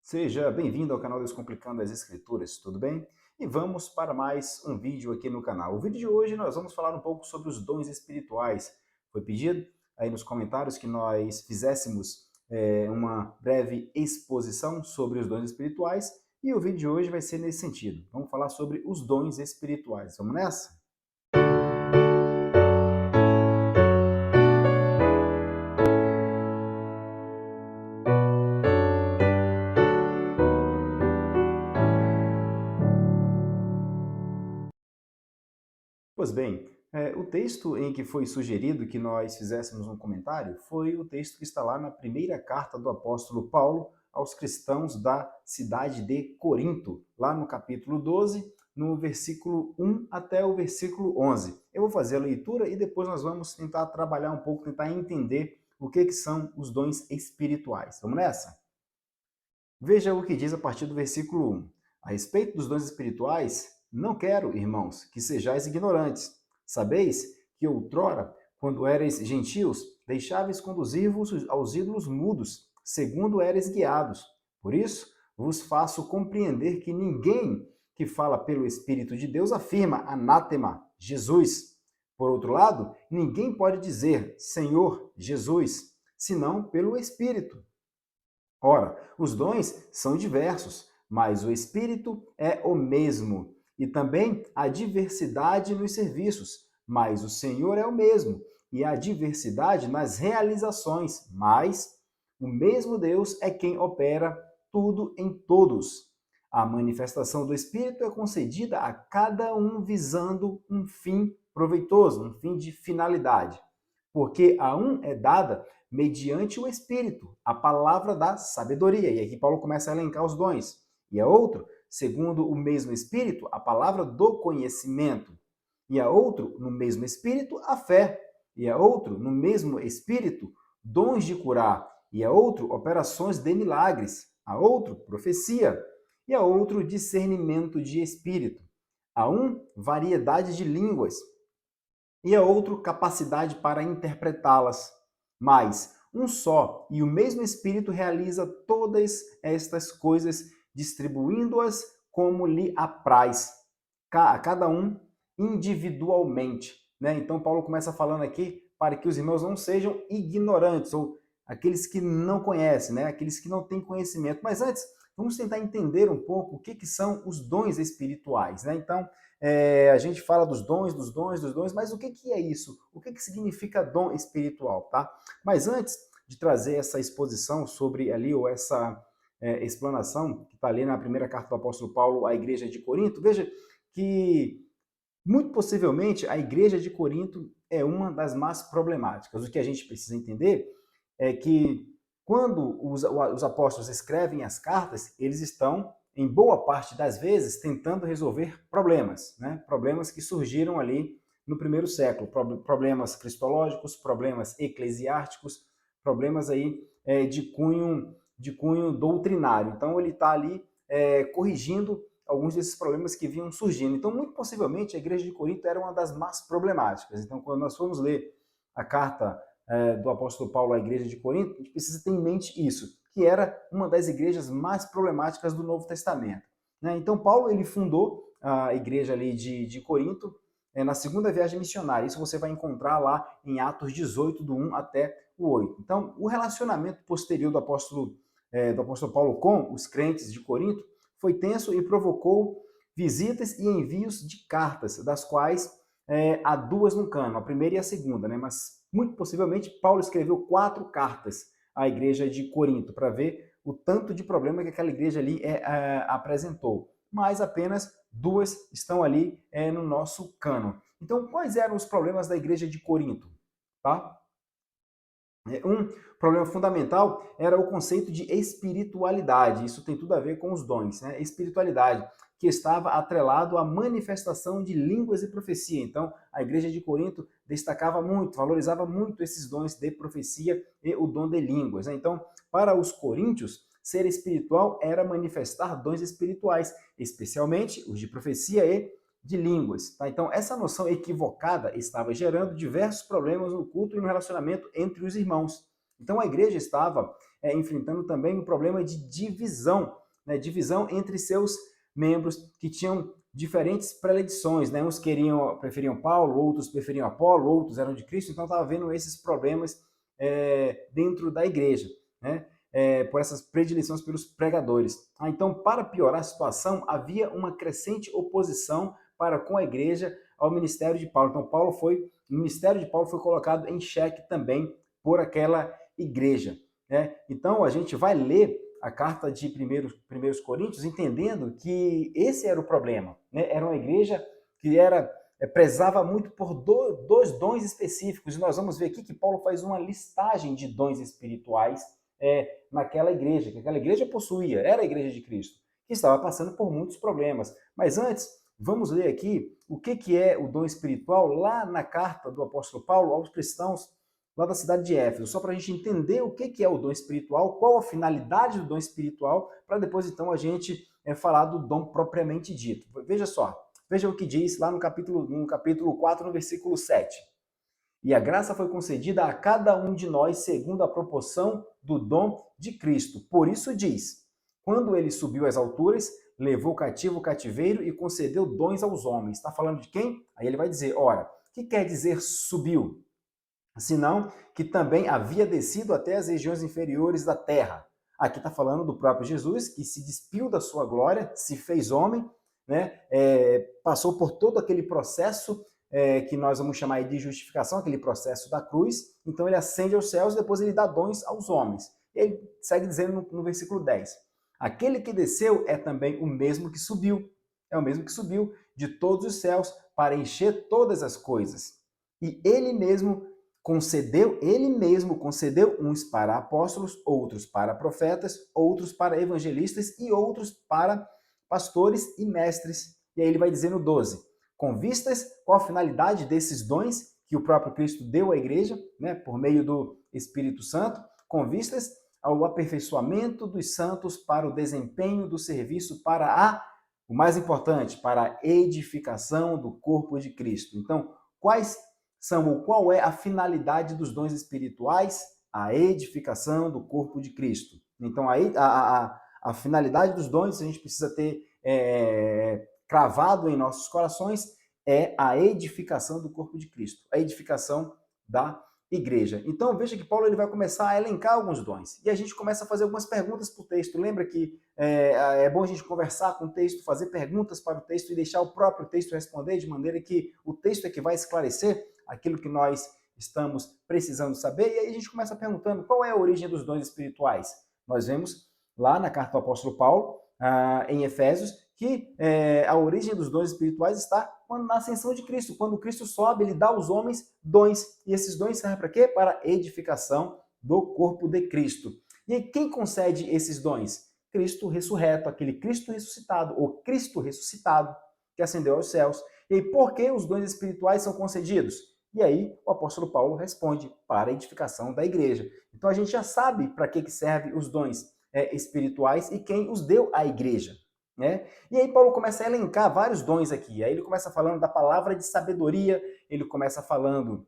Seja bem-vindo ao canal Descomplicando as Escrituras, tudo bem? E vamos para mais um vídeo aqui no canal. O vídeo de hoje nós vamos falar um pouco sobre os dons espirituais. Foi pedido aí nos comentários que nós fizéssemos uma breve exposição sobre os dons espirituais e o vídeo de hoje vai ser nesse sentido. Vamos falar sobre os dons espirituais. Vamos nessa? Pois bem, o texto em que foi sugerido que nós fizéssemos um comentário foi o texto que está lá na primeira carta do apóstolo Paulo aos cristãos da cidade de Corinto, lá no capítulo 12, no versículo 1 até o versículo 11. Eu vou fazer a leitura e depois nós vamos tentar trabalhar um pouco, tentar entender o que são os dons espirituais. Vamos nessa? Veja o que diz a partir do versículo 1. A respeito dos dons espirituais, não quero, irmãos, que sejais ignorantes. Sabeis que outrora, quando éreis gentios, deixáveis conduzir-vos aos ídolos mudos, segundo éreis guiados. Por isso, vos faço compreender que ninguém que fala pelo Espírito de Deus afirma anátema, Jesus. Por outro lado, ninguém pode dizer Senhor, Jesus, senão pelo Espírito. Ora, os dons são diversos, mas o Espírito é o mesmo. E também há diversidade nos serviços, mas o Senhor é o mesmo. E há diversidade nas realizações, mas o mesmo Deus é quem opera tudo em todos. A manifestação do Espírito é concedida a cada um visando um fim proveitoso, um fim de finalidade. Porque a um é dada mediante o Espírito, a palavra da sabedoria. E aqui Paulo começa a elencar os dons. E a outro, segundo o mesmo Espírito, a palavra do conhecimento. E a outro, no mesmo Espírito, a fé. E a outro, no mesmo Espírito, dons de curar. E a outro, operações de milagres. A outro, profecia. E a outro, discernimento de espírito. A um, variedade de línguas. E a outro, capacidade para interpretá-las. Mas um só e o mesmo Espírito realiza todas estas coisas, distribuindo-as como lhe apraz, a cada um individualmente. Né? Então, Paulo começa falando aqui para que os irmãos não sejam ignorantes, ou aqueles que não conhecem, né? Aqueles que não têm conhecimento. Mas antes, vamos tentar entender um pouco o que são os dons espirituais. Né? Então, a gente fala dos dons, mas o que é isso? O que significa dom espiritual, tá? Mas antes de trazer essa exposição sobre ali, ou essa explanação que está ali na primeira carta do apóstolo Paulo à igreja de Corinto, veja que muito possivelmente a igreja de Corinto é uma das mais problemáticas. O que a gente precisa entender é que quando os apóstolos escrevem as cartas, eles estão, em boa parte das vezes, tentando resolver problemas, né? Problemas que surgiram ali no primeiro século, problemas cristológicos, problemas eclesiásticos, problemas aí de cunho doutrinário. Então ele está ali corrigindo alguns desses problemas que vinham surgindo. Então, muito possivelmente, a igreja de Corinto era uma das mais problemáticas. Então, quando nós formos ler a carta do apóstolo Paulo à igreja de Corinto, a gente precisa ter em mente isso, que era uma das igrejas mais problemáticas do Novo Testamento. Né? Então, Paulo ele fundou a igreja ali de Corinto na segunda viagem missionária. Isso você vai encontrar lá em Atos 18, do 1 até o 8. Então, o relacionamento posterior do apóstolo Paulo com os crentes de Corinto foi tenso e provocou visitas e envios de cartas, das quais há duas no cano, a primeira e a segunda, né? Mas muito possivelmente Paulo escreveu 4 cartas à igreja de Corinto, para ver o tanto de problema que aquela igreja ali apresentou. Mas apenas 2 estão ali no nosso cano. Então, quais eram os problemas da igreja de Corinto? Tá? Um problema fundamental era o conceito de espiritualidade. Isso tem tudo a ver com os dons, né? Espiritualidade, que estava atrelado à manifestação de línguas e profecia. Então, a igreja de Corinto destacava muito, valorizava muito esses dons de profecia e o dom de línguas. Né? Então, para os coríntios, ser espiritual era manifestar dons espirituais, especialmente os de profecia e de línguas. Tá? Então, essa noção equivocada estava gerando diversos problemas no culto e no relacionamento entre os irmãos. Então, a igreja estava enfrentando também um problema de divisão, né? Divisão entre seus membros que tinham diferentes predileções, né? Uns preferiam Paulo, outros preferiam Apolo, outros eram de Cristo, então estava havendo esses problemas dentro da igreja, né? Por essas predileções pelos pregadores. Então, para piorar a situação, havia uma crescente oposição para com a igreja ao ministério de Paulo. Então, o ministério de Paulo foi colocado em xeque também por aquela igreja, né? Então, a gente vai ler a carta de 1 Coríntios entendendo que esse era o problema, né? Era uma igreja que prezava muito por dois dons específicos, e nós vamos ver aqui que Paulo faz uma listagem de dons espirituais naquela igreja, que aquela igreja possuía, era a igreja de Cristo, que estava passando por muitos problemas. Mas antes, vamos ler aqui o que é o dom espiritual lá na carta do apóstolo Paulo aos cristãos lá da cidade de Éfeso, só para a gente entender o que é o dom espiritual, qual a finalidade do dom espiritual, para depois então a gente falar do dom propriamente dito. Veja só, veja o que diz lá no capítulo 4, no versículo 7. E a graça foi concedida a cada um de nós segundo a proporção do dom de Cristo. Por isso diz, quando ele subiu às alturas, levou cativo o cativeiro e concedeu dons aos homens. Está falando de quem? Aí ele vai dizer, ora, o que quer dizer subiu? Senão que também havia descido até as regiões inferiores da terra. Aqui está falando do próprio Jesus, que se despiu da sua glória, se fez homem, né? Passou por todo aquele processo que nós vamos chamar de justificação, aquele processo da cruz. Então ele ascende aos céus e depois ele dá dons aos homens. Ele segue dizendo no versículo 10, aquele que desceu é também o mesmo que subiu, é o mesmo que subiu de todos os céus para encher todas as coisas. E ele mesmo concedeu uns para apóstolos, outros para profetas, outros para evangelistas e outros para pastores e mestres. E aí ele vai dizer no 12, com vistas qual a finalidade desses dons que o próprio Cristo deu à igreja, né, por meio do Espírito Santo, com vistas ao aperfeiçoamento dos santos para o desempenho do serviço o mais importante, para a edificação do corpo de Cristo. Então, qual é a finalidade dos dons espirituais? A edificação do corpo de Cristo. Então, a finalidade dos dons, a gente precisa ter cravado em nossos corações, é a edificação do corpo de Cristo, a edificação da igreja. Então, veja que Paulo ele vai começar a elencar alguns dons. E a gente começa a fazer algumas perguntas para o texto. Lembra que é bom a gente conversar com o texto, fazer perguntas para o texto e deixar o próprio texto responder, de maneira que o texto é que vai esclarecer aquilo que nós estamos precisando saber. E aí a gente começa perguntando qual é a origem dos dons espirituais. Nós vemos lá na carta do apóstolo Paulo, em Efésios, que a origem dos dons espirituais está na ascensão de Cristo. Quando Cristo sobe, ele dá aos homens dons. E esses dons servem para quê? Para a edificação do corpo de Cristo. E aí, quem concede esses dons? Cristo ressurreto, aquele Cristo ressuscitado, o Cristo ressuscitado que ascendeu aos céus. E aí, por que os dons espirituais são concedidos? E aí, o apóstolo Paulo responde, para a edificação da igreja. Então, a gente já sabe para que servem os dons espirituais e quem os deu à igreja, né? E aí Paulo começa a elencar vários dons aqui. Aí ele começa falando da palavra de sabedoria, ele começa falando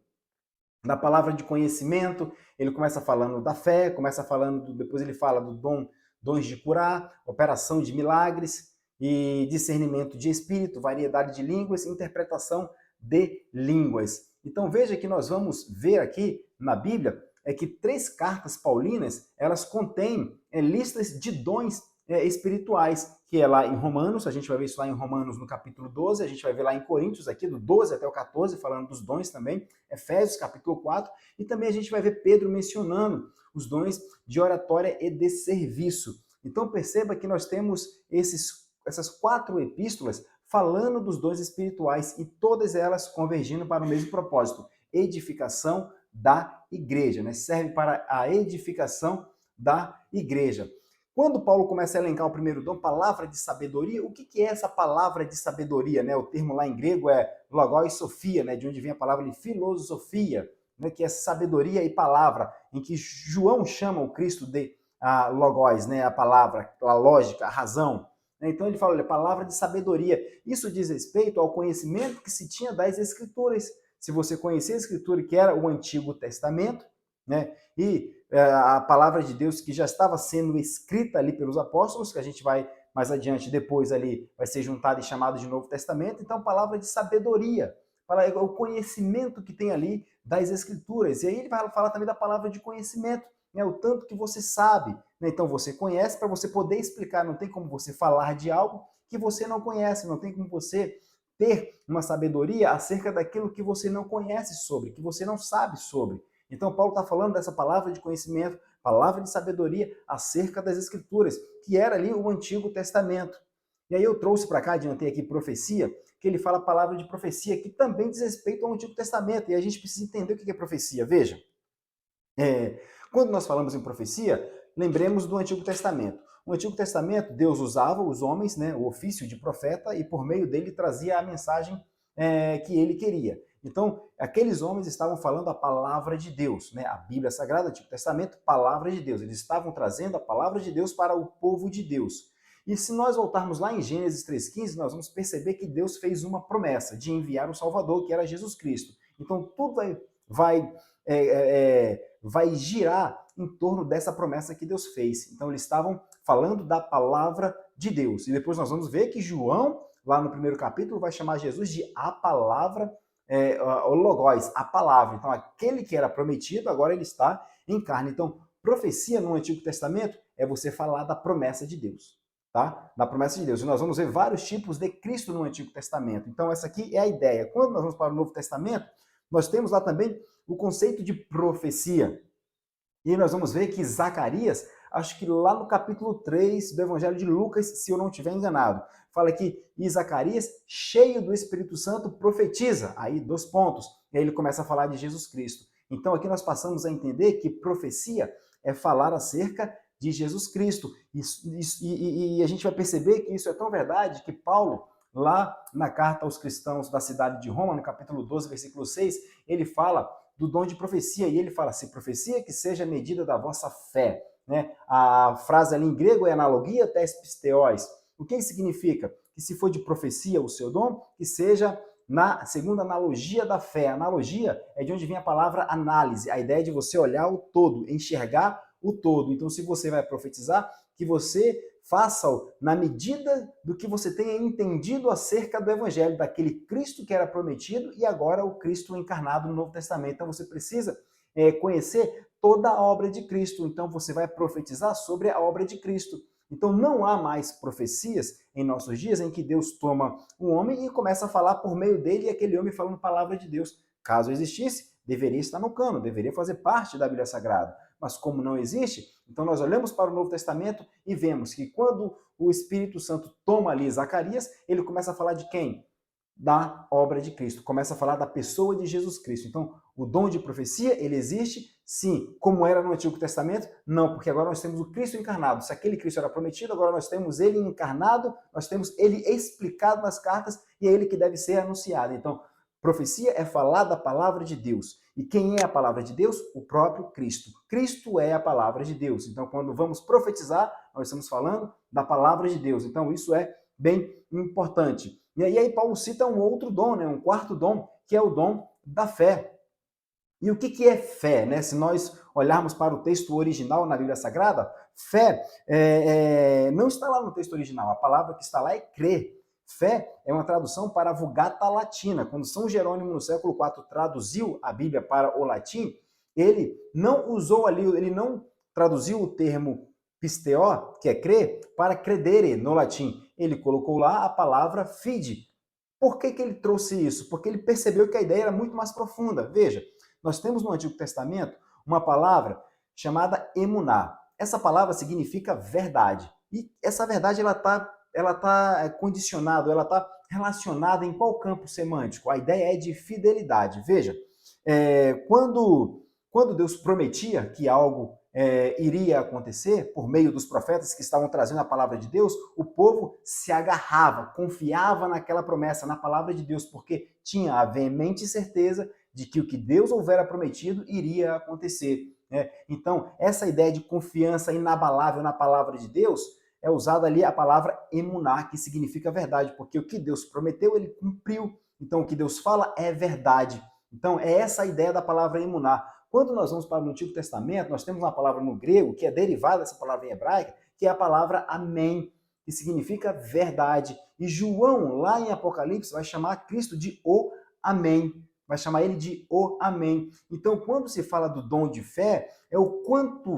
da palavra de conhecimento, ele começa falando da fé, depois ele fala do dons de curar, operação de milagres e discernimento de espírito, variedade de línguas, interpretação de línguas. Então veja que nós vamos ver aqui na Bíblia que 3 cartas paulinas, elas contêm listas de dons espirituais, que é lá em Romanos, a gente vai ver isso lá em Romanos no capítulo 12, a gente vai ver lá em Coríntios, aqui do 12 até o 14, falando dos dons também, Efésios capítulo 4, e também a gente vai ver Pedro mencionando os dons de oratória e de serviço. Então perceba que nós temos essas 4 epístolas falando dos dons espirituais e todas elas convergindo para o mesmo propósito, edificação da igreja, né? Serve para a edificação da igreja. Quando Paulo começa a elencar o primeiro dom, palavra de sabedoria, o que é essa palavra de sabedoria, né? O termo lá em grego é logos sofia, né? De onde vem a palavra de filosofia, né? Que é sabedoria e palavra, em que João chama o Cristo de logos, né? A palavra, a lógica, a razão. Então ele fala, olha, palavra de sabedoria. Isso diz respeito ao conhecimento que se tinha das Escrituras. Se você conhecer a Escritura, que era o Antigo Testamento, né? E a palavra de Deus que já estava sendo escrita ali pelos apóstolos, que a gente vai mais adiante, depois ali, vai ser juntado e chamado de Novo Testamento. Então, palavra de sabedoria, o conhecimento que tem ali das Escrituras. E aí ele vai falar também da palavra de conhecimento, né, o tanto que você sabe. Né? Então, você conhece para você poder explicar. Não tem como você falar de algo que você não conhece, não tem como você ter uma sabedoria acerca daquilo que você não conhece sobre, que você não sabe sobre. Então, Paulo está falando dessa palavra de conhecimento, palavra de sabedoria acerca das Escrituras, que era ali o Antigo Testamento. E aí eu trouxe para cá, adiantei aqui profecia, que ele fala a palavra de profecia, que também diz respeito ao Antigo Testamento. E a gente precisa entender o que é profecia. Veja, quando nós falamos em profecia, lembremos do Antigo Testamento. No Antigo Testamento, Deus usava os homens, né, o ofício de profeta, e por meio dele trazia a mensagem que ele queria. Então, aqueles homens estavam falando a palavra de Deus, né? A Bíblia Sagrada, Antigo Testamento, palavra de Deus. Eles estavam trazendo a palavra de Deus para o povo de Deus. E se nós voltarmos lá em Gênesis 3,15, nós vamos perceber que Deus fez uma promessa de enviar o Salvador, que era Jesus Cristo. Então, tudo vai girar em torno dessa promessa que Deus fez. Então, eles estavam falando da palavra de Deus. E depois nós vamos ver que João, lá no primeiro capítulo, vai chamar Jesus de a palavra, o logos, a palavra. Então, aquele que era prometido, agora ele está em carne. Então, profecia no Antigo Testamento é você falar da promessa de Deus, tá? Da promessa de Deus. E nós vamos ver vários tipos de Cristo no Antigo Testamento. Então, essa aqui é a ideia. Quando nós vamos para o Novo Testamento, nós temos lá também o conceito de profecia. E nós vamos ver que Zacarias, acho que lá no capítulo 3 do Evangelho de Lucas, se eu não estiver enganado, fala que Zacarias, cheio do Espírito Santo, profetiza. Aí, 2 pontos. E aí ele começa a falar de Jesus Cristo. Então, aqui nós passamos a entender que profecia é falar acerca de Jesus Cristo. E a gente vai perceber que isso é tão verdade que Paulo, lá na carta aos cristãos da cidade de Roma, no capítulo 12, versículo 6, ele fala do dom de profecia, e ele fala, se profecia que seja a medida da vossa fé. Né? A frase ali em grego é analogia tes pisteos. O que significa? Que se for de profecia o seu dom, que seja na segunda analogia da fé. A analogia é de onde vem a palavra análise, a ideia de você olhar o todo, enxergar o todo. Então, se você vai profetizar, que você faça-o na medida do que você tenha entendido acerca do Evangelho, daquele Cristo que era prometido e agora o Cristo encarnado no Novo Testamento. Então você precisa conhecer toda a obra de Cristo. Então você vai profetizar sobre a obra de Cristo. Então não há mais profecias em nossos dias em que Deus toma um homem e começa a falar por meio dele e aquele homem falando palavra de Deus. Caso existisse, deveria estar no cano, deveria fazer parte da Bíblia Sagrada. Mas como não existe, então nós olhamos para o Novo Testamento e vemos que quando o Espírito Santo toma ali Zacarias, ele começa a falar de quem? Da obra de Cristo, começa a falar da pessoa de Jesus Cristo. Então, o dom de profecia, ele existe? Sim. Como era no Antigo Testamento? Não, porque agora nós temos o Cristo encarnado. Se aquele Cristo era prometido, agora nós temos ele encarnado, nós temos ele explicado nas cartas e é ele que deve ser anunciado. Então, profecia é falar da palavra de Deus. E quem é a palavra de Deus? O próprio Cristo. Cristo é a palavra de Deus. Então, quando vamos profetizar, nós estamos falando da palavra de Deus. Então, isso é bem importante. E aí Paulo cita um outro dom, né? Um quarto dom, que é o dom da fé. E o que é fé? Né? Se nós olharmos para o texto original na Bíblia Sagrada, fé não está lá no texto original. A palavra que está lá é crer. Fé é uma tradução para a Vulgata Latina. Quando São Jerônimo, no século IV, traduziu a Bíblia para o latim, ele não usou ali, ele não traduziu o termo pisteo, que é crer, para credere no latim. Ele colocou lá a palavra fide. Por que ele trouxe isso? Porque ele percebeu que a ideia era muito mais profunda. Veja, nós temos no Antigo Testamento uma palavra chamada emuná. Essa palavra significa verdade. E essa verdade ela tá condicionada, ela está relacionada em qual campo semântico? A ideia é de fidelidade. Veja, quando Deus prometia que algo iria acontecer por meio dos profetas que estavam trazendo a palavra de Deus, o povo se agarrava, confiava naquela promessa, na palavra de Deus, porque tinha a veemente certeza de que o que Deus houvera prometido iria acontecer. Né? Então, essa ideia de confiança inabalável na palavra de Deus é usada ali a palavra emuná, que significa verdade, porque o que Deus prometeu, ele cumpriu. Então, o que Deus fala é verdade. Então, é essa a ideia da palavra emuná. Quando nós vamos para o Antigo Testamento, nós temos uma palavra no grego que é derivada dessa palavra em hebraica, que é a palavra amém, que significa verdade. E João, lá em Apocalipse, vai chamar Cristo de o amém. Vai chamar ele de o amém. Então, quando se fala do dom de fé, é o quanto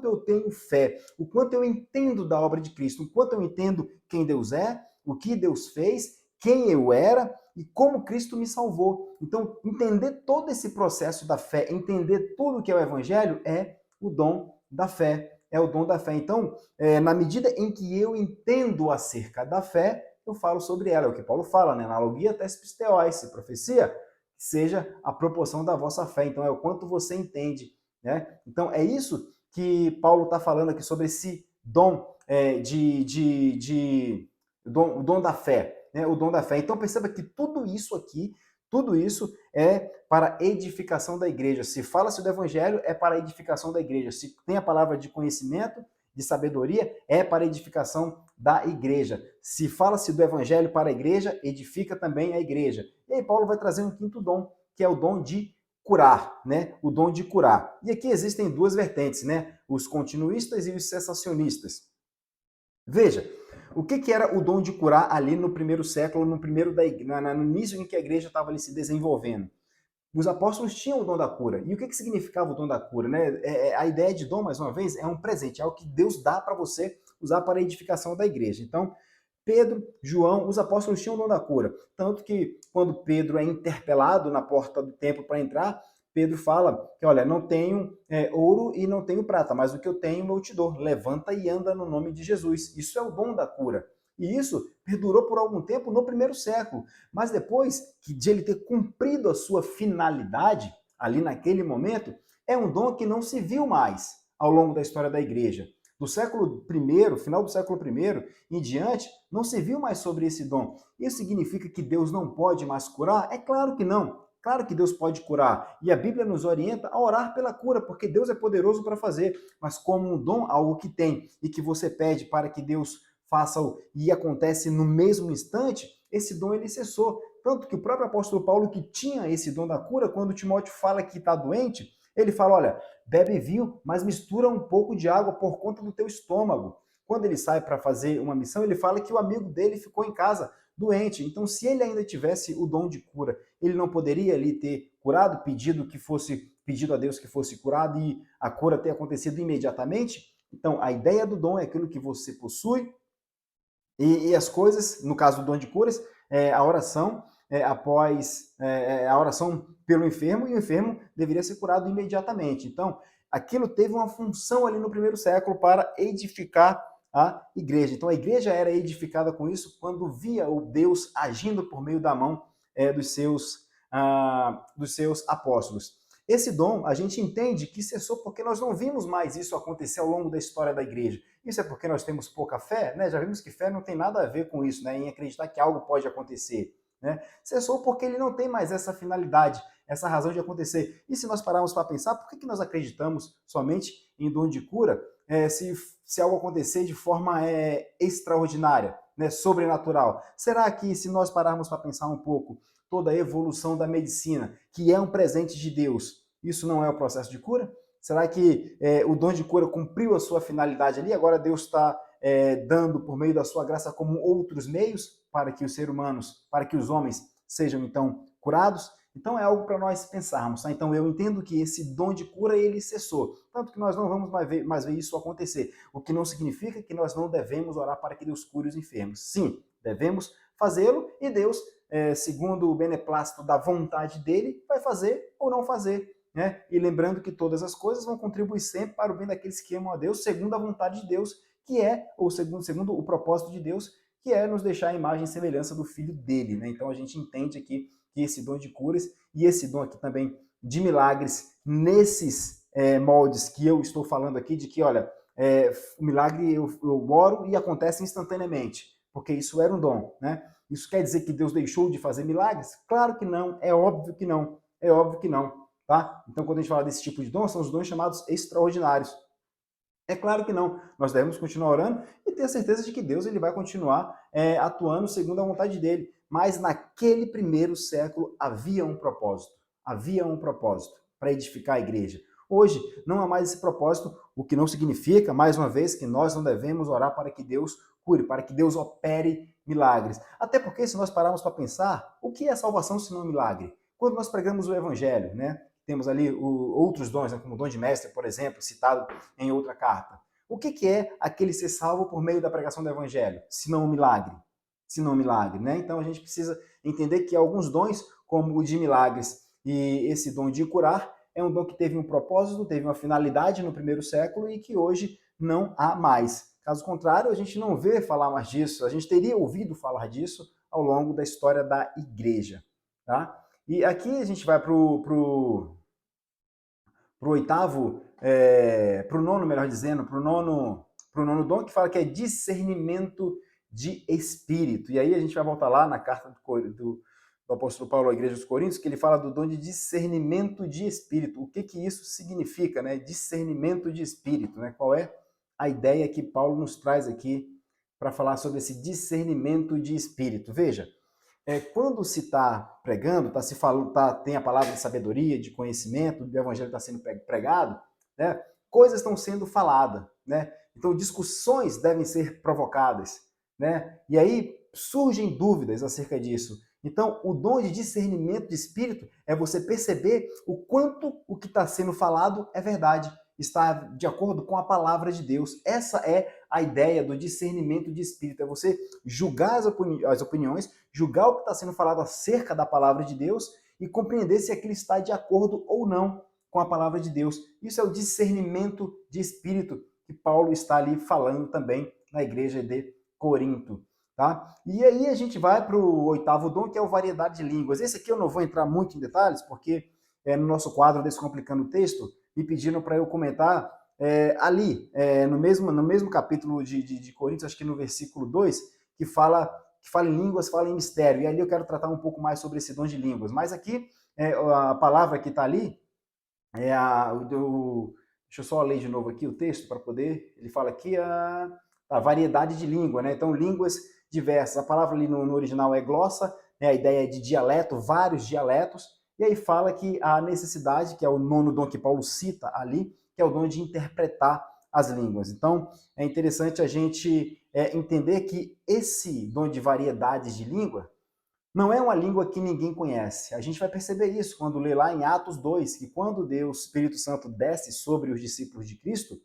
eu tenho fé, o quanto eu entendo da obra de Cristo, o quanto eu entendo quem Deus é, o que Deus fez, quem eu era e como Cristo me salvou. Então, entender todo esse processo da fé, entender tudo que é o Evangelho, é o dom da fé. É o dom da fé. Então, na medida em que eu entendo acerca da fé, eu falo sobre ela. É o que Paulo fala, né? Analogia tespisteoi, se profecia, seja a proporção da vossa fé. Então, é o quanto você entende, né? Então, é isso que Paulo está falando aqui sobre esse dom o dom da fé, né? O dom da fé. Então, perceba que tudo isso aqui, tudo isso é para edificação da igreja. Se fala-se do evangelho, é para a edificação da igreja. Se tem a palavra de conhecimento, de sabedoria, é para a edificação da igreja. Se fala-se do evangelho para a igreja, edifica também a igreja. E aí Paulo vai trazer um quinto dom, que é o dom de curar, né? O dom de curar. E aqui existem duas vertentes, né? Os continuistas e os cessacionistas. Veja, o que era o dom de curar ali no primeiro século, no início em que a igreja estava ali se desenvolvendo? Os apóstolos tinham o dom da cura. E o que significava o dom da cura? Né? A ideia de dom, mais uma vez, é um presente, é algo que Deus dá para você usar para a edificação da igreja. Então, Pedro, João, os apóstolos tinham o dom da cura. Tanto que, quando Pedro é interpelado na porta do templo para entrar, Pedro fala que, olha, não tenho ouro e não tenho prata, mas o que eu tenho eu te dou. Levanta e anda no nome de Jesus. Isso é o dom da cura. E isso perdurou por algum tempo no primeiro século. Mas depois de ele ter cumprido a sua finalidade, ali naquele momento, é um dom que não se viu mais ao longo da história da igreja. Do século I, final do século I em diante, não se viu mais sobre esse dom. Isso significa que Deus não pode mais curar? É claro que não. Claro que Deus pode curar. E a Bíblia nos orienta a orar pela cura, porque Deus é poderoso para fazer. Mas como um dom, algo que tem e que você pede para que Deus faça e acontece no mesmo instante, esse dom ele cessou. Tanto que o próprio apóstolo Paulo, que tinha esse dom da cura, quando Timóteo fala que está doente, ele fala, olha, bebe vinho, mas mistura um pouco de água por conta do teu estômago. Quando ele sai para fazer uma missão, ele fala que o amigo dele ficou em casa doente. Então, se ele ainda tivesse o dom de cura, ele não poderia ali ter curado, pedido a Deus que fosse curado e a cura ter acontecido imediatamente? Então, a ideia do dom é aquilo que você possui e as coisas, no caso do dom de curas, a oração a oração pelo enfermo, e o enfermo deveria ser curado imediatamente. Então, aquilo teve uma função ali no primeiro século para edificar a igreja. Então, a igreja era edificada com isso quando via o Deus agindo por meio da mão dos seus apóstolos. Esse dom, a gente entende que cessou porque nós não vimos mais isso acontecer ao longo da história da igreja. Isso é porque nós temos pouca fé, né? Já vimos que fé não tem nada a ver com isso, né? Em acreditar que algo pode acontecer, né? Cessou porque ele não tem mais essa finalidade, essa razão de acontecer. E se nós pararmos para pensar, por que nós acreditamos somente em dom de cura se algo acontecer de forma extraordinária, né? Sobrenatural? Será que se nós pararmos para pensar um pouco, toda a evolução da medicina, que é um presente de Deus, isso não é o processo de cura? Será que o dom de cura cumpriu a sua finalidade ali? Agora Deus está dando por meio da sua graça como outros meios para que os seres humanos, para que os homens sejam então curados? Então é algo para nós pensarmos. Tá? Então eu entendo que esse dom de cura ele cessou, tanto que nós não vamos mais ver isso acontecer. O que não significa que nós não devemos orar para que Deus cure os enfermos. Sim, devemos fazê-lo e Deus, segundo o beneplácito da vontade dele, vai fazer ou não fazer. Né? E lembrando que todas as coisas vão contribuir sempre para o bem daqueles que amam a Deus, segundo a vontade de Deus, que é, ou segundo o propósito de Deus, que é nos deixar a imagem e semelhança do Filho dele. Né? Então a gente entende aqui que esse dom de curas e esse dom aqui também de milagres, nesses moldes que eu estou falando aqui, de que, olha, o milagre eu oro e acontece instantaneamente, porque isso era um dom. Né? Isso quer dizer que Deus deixou de fazer milagres? Claro que não, é óbvio que não, é óbvio que não. Tá? Então, quando a gente fala desse tipo de dom, são os dons chamados extraordinários. É claro que não. Nós devemos continuar orando e ter a certeza de que Deus ele vai continuar atuando segundo a vontade dele. Mas naquele primeiro século havia um propósito. Havia um propósito. para edificar a igreja. Hoje não há mais esse propósito, o que não significa, mais uma vez, que nós não devemos orar para que Deus cure, para que Deus opere milagres. Até porque, se nós pararmos para pensar, o que é salvação se não milagre? Quando nós pregamos o evangelho, né? Temos ali outros dons, né, como o dom de mestre, por exemplo, citado em outra carta. O que é aquele ser salvo por meio da pregação do evangelho, se não um milagre? Se não um milagre, né? Então a gente precisa entender que alguns dons, como o de milagres e esse dom de curar, é um dom que teve um propósito, teve uma finalidade no primeiro século e que hoje não há mais. Caso contrário, a gente não vê falar mais disso, a gente teria ouvido falar disso ao longo da história da igreja. Tá? E aqui a gente vai para o oitavo, para o nono, melhor dizendo, para o nono dom, que fala que é discernimento de espírito. E aí a gente vai voltar lá na carta do apóstolo Paulo à igreja dos Coríntios, que ele fala do dom de discernimento de espírito. O que isso significa, né? Discernimento de espírito, né? Qual é a ideia que Paulo nos traz aqui para falar sobre esse discernimento de espírito? Veja, quando se está pregando, se falando, tem a palavra de sabedoria, de conhecimento, o evangelho está sendo pregado, né? Coisas estão sendo faladas, né? Então discussões devem ser provocadas, né? E aí surgem dúvidas acerca disso. Então, o dom de discernimento de espírito é você perceber o quanto o que está sendo falado é verdade, está de acordo com a palavra de Deus. Essa é a ideia do discernimento de espírito, é você julgar as opiniões, julgar o que está sendo falado acerca da palavra de Deus e compreender se aquilo está de acordo ou não com a palavra de Deus. Isso é o discernimento de espírito que Paulo está ali falando também na igreja de Corinto. Tá? E aí a gente vai para o oitavo dom, que é o variedade de línguas. Esse aqui eu não vou entrar muito em detalhes, porque no nosso quadro Descomplicando o Texto, me pediram para eu comentar ali, no mesmo capítulo de Coríntios, acho que no versículo 2, que fala em línguas, fala em mistério. E ali eu quero tratar um pouco mais sobre esse dom de línguas. Mas aqui, a palavra que está ali, deixa eu só ler de novo aqui o texto para poder. Ele fala aqui a variedade de língua, né? Então, línguas diversas. A palavra ali no original é glossa, né? A ideia é de dialeto, vários dialetos. E aí fala que a necessidade, que é o nono dom que Paulo cita ali, que é o dom de interpretar as línguas. Então, é interessante a gente entender que esse dom de variedades de língua não é uma língua que ninguém conhece. A gente vai perceber isso quando lê lá em Atos 2, que quando Deus, o Espírito Santo, desce sobre os discípulos de Cristo,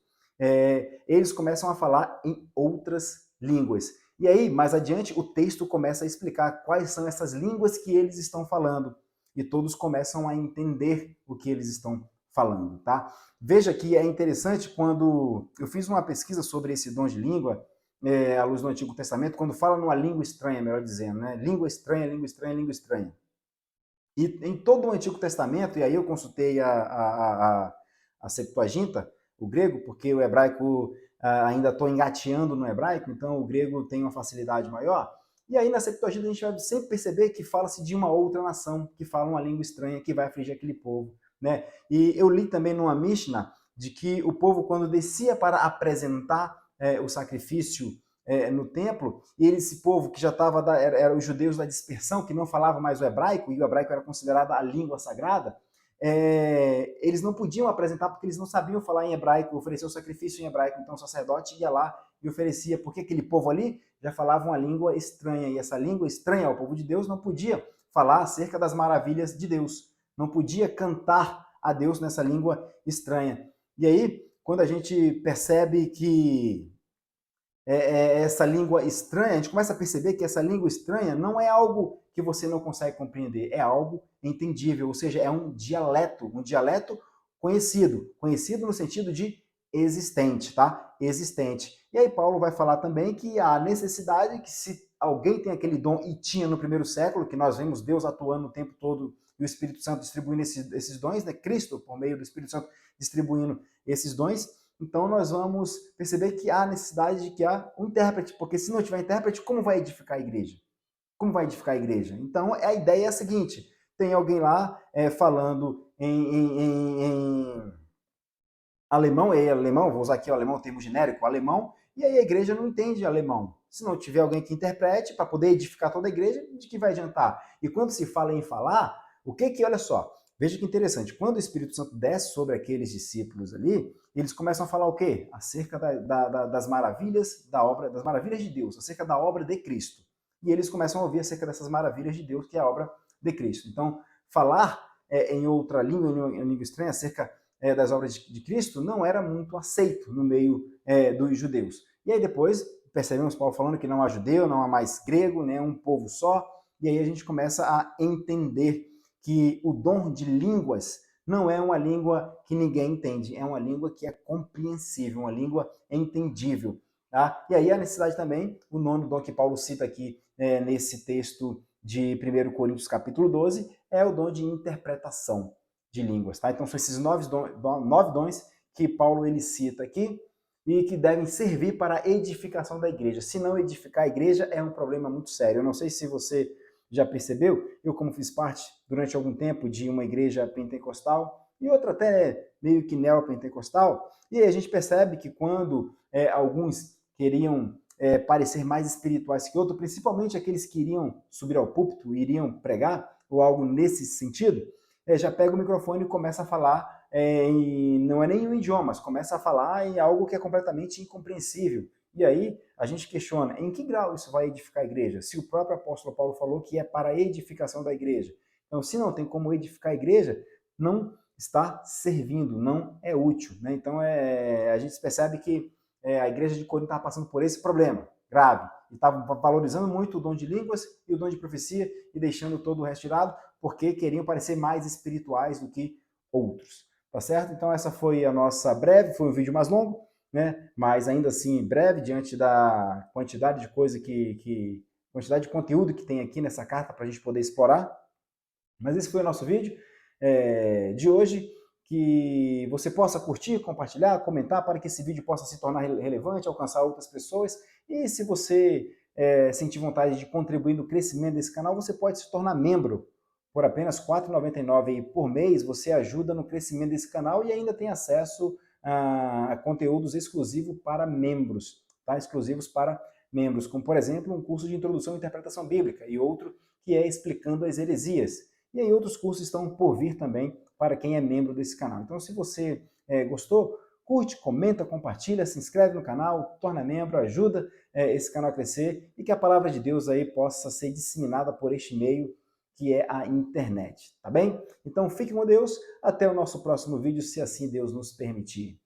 eles começam a falar em outras línguas. E aí, mais adiante, o texto começa a explicar quais são essas línguas que eles estão falando. E todos começam a entender o que eles estão falando, tá? Veja que é interessante quando eu fiz uma pesquisa sobre esse dom de língua, à luz do Antigo Testamento, quando fala numa língua estranha, melhor dizendo, né? Língua estranha, língua estranha, língua estranha. E em todo o Antigo Testamento, e aí eu consultei a Septuaginta, o grego, porque o hebraico ainda estou engateando no hebraico, então o grego tem uma facilidade maior. E aí na Septuaginta a gente vai sempre perceber que fala-se de uma outra nação, que fala uma língua estranha, que vai afligir aquele povo, né? E eu li também numa Mishnah de que o povo, quando descia para apresentar o sacrifício no templo, e esse povo que já estava, era os judeus da dispersão, que não falava mais o hebraico, e o hebraico era considerado a língua sagrada, eles não podiam apresentar porque eles não sabiam falar em hebraico, oferecer o sacrifício em hebraico, então o sacerdote ia lá e oferecia, porque aquele povo ali já falava uma língua estranha, e essa língua estranha ao povo de Deus não podia falar acerca das maravilhas de Deus, não podia cantar a Deus nessa língua estranha. E aí, quando a gente percebe que essa língua estranha, a gente começa a perceber que essa língua estranha não é algo que você não consegue compreender, é algo entendível, ou seja, é um dialeto conhecido, conhecido no sentido de existente, tá? Existente. E aí Paulo vai falar também que a necessidade que se alguém tem aquele dom e tinha no primeiro século, que nós vemos Deus atuando o tempo todo e o Espírito Santo distribuindo esses dons, né? Cristo, por meio do Espírito Santo, distribuindo esses dons, então nós vamos perceber que há necessidade de que há um intérprete, porque se não tiver intérprete, como vai edificar a igreja? Como vai edificar a igreja? Então a ideia é a seguinte: tem alguém lá falando em alemão, vou usar aqui o alemão, termo genérico, alemão, e aí a igreja não entende alemão. Se não tiver alguém que interprete para poder edificar toda a igreja, de que vai adiantar? E quando se fala em falar, olha só, veja que interessante, quando o Espírito Santo desce sobre aqueles discípulos ali, eles começam a falar o quê? Acerca das maravilhas da obra, das maravilhas de Deus, acerca da obra de Cristo. E eles começam a ouvir acerca dessas maravilhas de Deus, que é a obra de Cristo. Então, falar em outra língua, em língua estranha, acerca das obras de Cristo, não era muito aceito no meio dos judeus. E aí depois, percebemos Paulo falando que não há judeu, não há mais grego, né, um povo só, e aí a gente começa a entender que o dom de línguas não é uma língua que ninguém entende, é uma língua que é compreensível, uma língua entendível. Tá? E aí a necessidade também, o nono dom que Paulo cita aqui nesse texto de 1 Coríntios capítulo 12, é o dom de interpretação de línguas. Tá? Então são esses nove dons que Paulo ele cita aqui e que devem servir para a edificação da igreja. Se não edificar a igreja, é um problema muito sério. Eu não sei se você já percebeu, eu como fiz parte durante algum tempo de uma igreja pentecostal e outra até meio que neopentecostal, e aí a gente percebe que quando alguns queriam parecer mais espirituais que outros, principalmente aqueles que iriam subir ao púlpito, iriam pregar, ou algo nesse sentido, já pega o microfone e começa a falar não é nem em um idioma, mas começa a falar em algo que é completamente incompreensível. E aí a gente questiona, em que grau isso vai edificar a igreja? Se o próprio apóstolo Paulo falou que é para a edificação da igreja. Então, se não tem como edificar a igreja, não está servindo, não é útil. Né? Então, a gente percebe que a igreja de Corinto estava passando por esse problema grave. Estava valorizando muito o dom de línguas e o dom de profecia e deixando todo o resto de lado, porque queriam parecer mais espirituais do que outros. Tá certo? Então, essa foi a nossa breve, foi um vídeo mais longo, né? Mas ainda assim breve, diante da quantidade de coisa quantidade de conteúdo que tem aqui nessa carta para a gente poder explorar. Mas esse foi o nosso vídeo de hoje, que você possa curtir, compartilhar, comentar para que esse vídeo possa se tornar relevante, alcançar outras pessoas. E se você sentir vontade de contribuir no crescimento desse canal, você pode se tornar membro. Por apenas R$ 4,99 por mês, você ajuda no crescimento desse canal e ainda tem acesso a conteúdos exclusivos para membros, tá? Exclusivos para membros, como por exemplo um curso de introdução à interpretação bíblica e outro que é explicando as heresias. E aí outros cursos estão por vir também para quem é membro desse canal. Então se você gostou, curte, comenta, compartilha, se inscreve no canal, torna membro, ajuda esse canal a crescer e que a palavra de Deus aí possa ser disseminada por este meio que é a internet, tá bem? Então fique com Deus, até o nosso próximo vídeo, se assim Deus nos permitir.